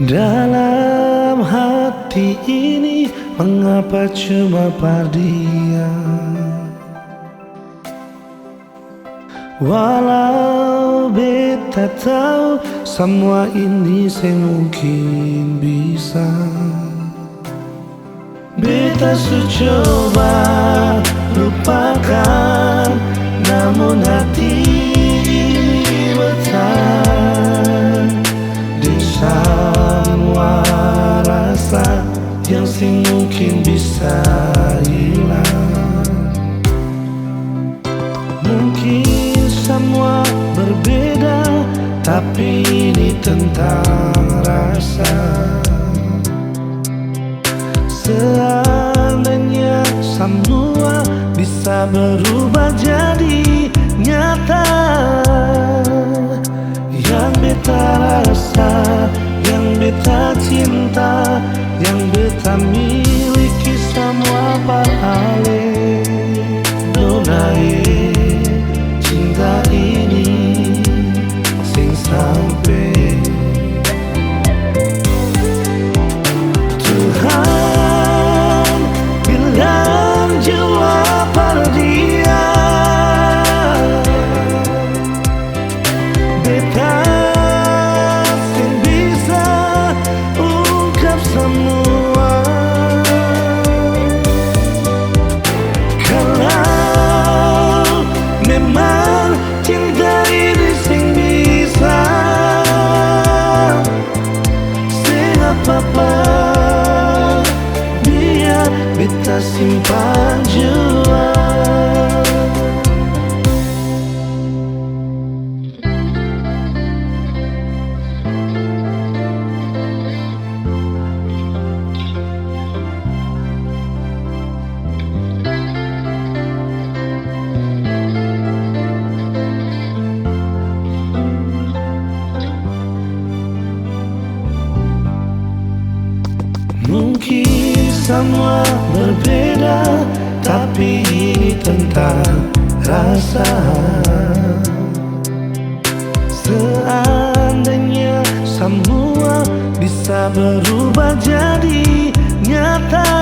Dalam hati ini mengapa cuma pardian? Walau beta tahu semua ini semungkin bisa. Beta su coba lupakan, namun hati ini bertahan di semua rasa yang mungkin bisa hilang. Mungkin semua berbeda, tapi ini tentang rasa. Seandainya semua bisa berubah jadi nyata, yang beta rasa, yang beta cinta, yang beta miliki semua parale donae. Cinta ini sing sampai Tuhan bilang jawab pada dia. Beta sing bisa ungkap semua. Kalau memang cinta ini sing bisa, sing apa-apa biar beta simpan jua. Mungkin semua berbeda, tapi ini tentang rasa. Seandainya semua bisa berubah jadi nyata,